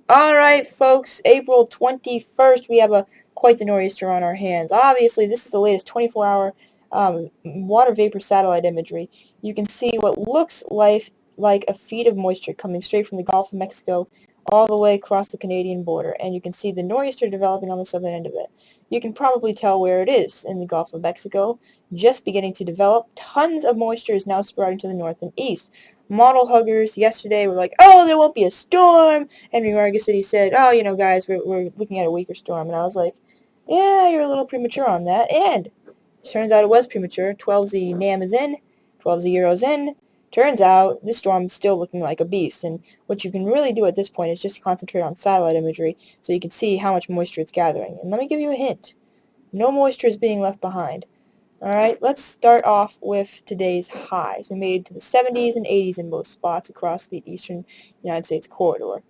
Alright, folks, April 21st, we have quite the nor'easter on our hands. Obviously, this is the latest 24-hour water vapor satellite imagery. You can see what looks like a feed of moisture coming straight from the Gulf of Mexico all the way across the Canadian border, and you can see the nor'easter developing on the southern end of it. You can probably tell where it is in the Gulf of Mexico, just beginning to develop. Tons of moisture is now sprouting to the north and east. Model huggers yesterday were like, oh, there won't be a storm. Henry Margus City said, oh, guys, we're looking at a weaker storm. And I was like, yeah, you're a little premature on that. And turns out it was premature. 12Z NAM is in. 12Z Euro's in. Turns out this storm is still looking like a beast. And what you can really do at this point is just concentrate on satellite imagery so you can see how much moisture it's gathering. And let me give you a hint. No moisture is being left behind. Alright, let's start off with today's highs. We made it to the 70s and 80s in most spots across the eastern United States corridor.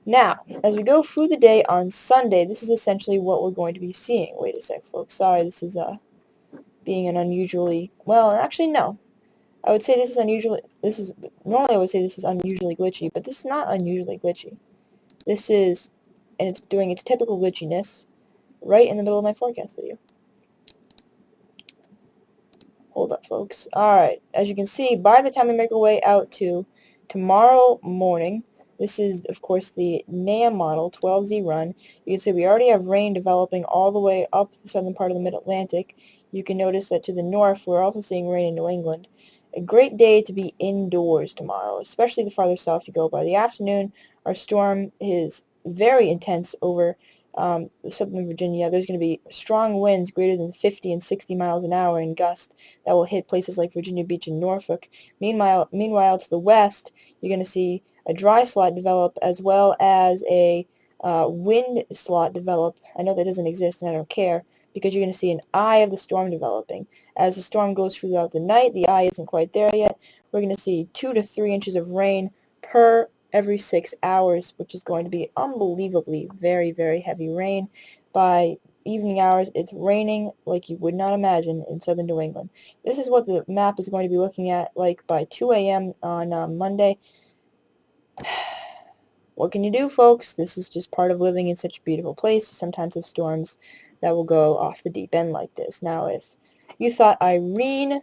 Now, as we go through the day on Sunday, this is essentially what we're going to be seeing. Wait a sec, folks. Sorry, this is being an unusually... Well, actually, no. I would say this is unusually... Normally I would say this is unusually glitchy, but this is not unusually glitchy. This is... And it's doing its typical glitchiness right in the middle of my forecast video. Hold up, folks. Alright, as you can see, by the time we make our way out to tomorrow morning, this is, of course, the NAM model, 12Z run. You can see we already have rain developing all the way up the southern part of the Mid-Atlantic. You can notice that to the north, we're also seeing rain in New England. A great day to be indoors tomorrow, especially the farther south you go. By the afternoon, our storm is very intense over southern Virginia. There's going to be strong winds greater than 50 and 60 miles an hour in gusts that will hit places like Virginia Beach and Norfolk. Meanwhile, to the west, you're going to see a dry slot develop as well as a wind slot develop. I know that doesn't exist and I don't care because you're going to see an eye of the storm developing. As the storm goes throughout the night, the eye isn't quite there yet. We're going to see 2 to 3 inches of rain per every 6 hours, which is going to be unbelievably very, very heavy rain. By evening hours, it's raining like you would not imagine in southern New England. This is what the map is going to be looking at like by 2 a.m. on Monday. What can you do, folks? This is just part of living in such a beautiful place. Sometimes there's storms that will go off the deep end like this. Now, if you thought Irene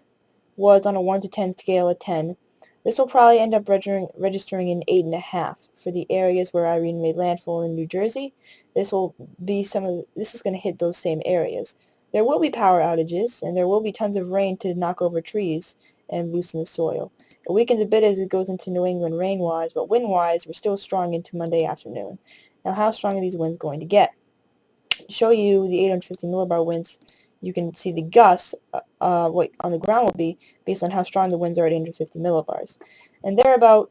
was on a 1 to 10 scale of 10, this will probably end up registering an 8.5 for the areas where Irene made landfall in New Jersey. This is going to hit those same areas. There will be power outages, and there will be tons of rain to knock over trees and loosen the soil. It weakens a bit as it goes into New England rain-wise, but wind-wise, we're still strong into Monday afternoon. Now, how strong are these winds going to get? To show you the 850 millibar winds, you can see the gusts, what on the ground will be, based on how strong the winds are at 850 millibars. And they're about,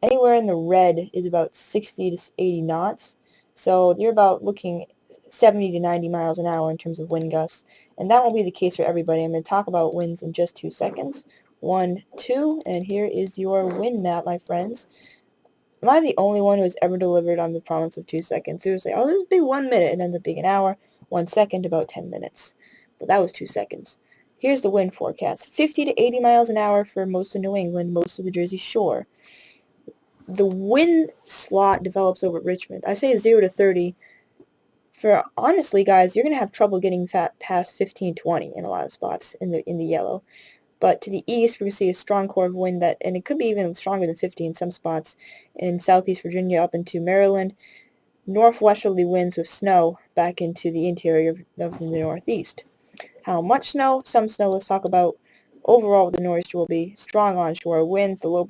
anywhere in the red is about 60 to 80 knots. So you're about looking 70 to 90 miles an hour in terms of wind gusts. And that won't be the case for everybody. I'm going to talk about winds in just 2 seconds. 1, 2, and here is your wind map, my friends. Am I the only one who has ever delivered on the promise of 2 seconds? Seriously, oh, this will be 1 minute. It ends up being an hour. 1 second, about 10 minutes. But that was 2 seconds. Here's the wind forecast. 50 to 80 miles an hour for most of New England, most of the Jersey Shore. The wind slot develops over Richmond. I say 0 to 30. Honestly, guys, you're going to have trouble getting past 15, 20 in a lot of spots in the yellow. But to the east, we're going to see a strong core of wind and it could be even stronger than 50 in some spots in southeast Virginia up into Maryland. Northwesterly winds with snow back into the interior of the northeast. How much snow? Some snow. Let's talk about overall the nor'easter will be strong onshore winds, the low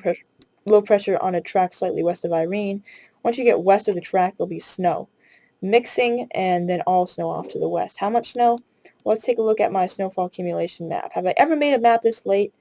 pressure on a track slightly west of Irene. Once you get west of the track, there'll be snow. Mixing and then all snow off to the west. How much snow? Let's take a look at my snowfall accumulation map. Have I ever made a map this late?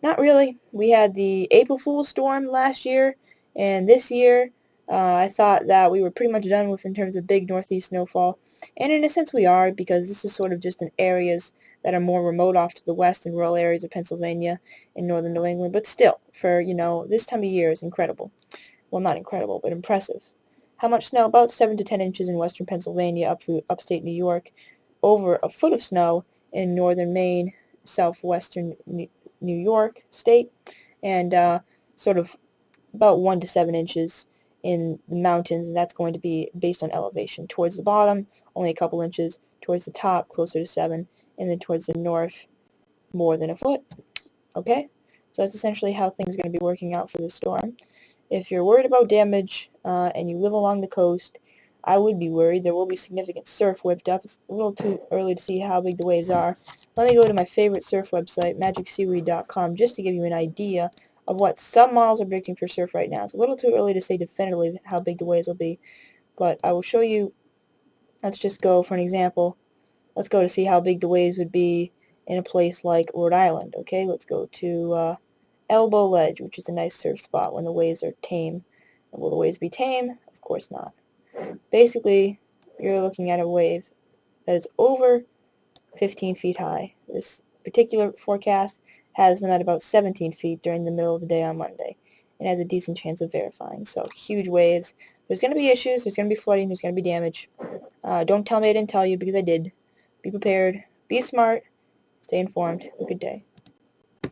Not really. We had the April Fool's storm last year, and this year I thought that we were pretty much done with in terms of big northeast snowfall. And in a sense we are, because this is sort of just in areas that are more remote off to the west in rural areas of Pennsylvania and northern New England. But still, for, this time of year is incredible. Well, not incredible, but impressive. How much snow? About 7 to 10 inches in western Pennsylvania up through upstate New York. Over a foot of snow in northern Maine, southwestern New York state, and sort of about 1 to 7 inches in the mountains, and that's going to be based on elevation. Towards the bottom, only a couple inches. Towards the top, closer to 7. And then towards the north, more than a foot. Okay? So that's essentially how things are going to be working out for this storm. If you're worried about damage and you live along the coast, I would be worried. There will be significant surf whipped up. It's a little too early to see how big the waves are. Let me go to my favorite surf website, magicseaweed.com, just to give you an idea of what some models are predicting for surf right now. It's a little too early to say definitively how big the waves will be, but I will show you. Let's just go for an example. Let's go to see how big the waves would be in a place like Rhode Island. Okay, let's go to Elbow Ledge, which is a nice surf spot when the waves are tame. And will the waves be tame? Of course not. Basically, you're looking at a wave that is over 15 feet high. This particular forecast has them at about 17 feet during the middle of the day on Monday, and has a decent chance of verifying. So huge waves. There's going to be issues. There's going to be flooding. There's going to be damage. Don't tell me I didn't tell you, because I did. Be prepared. Be smart. Stay informed. Have a good day.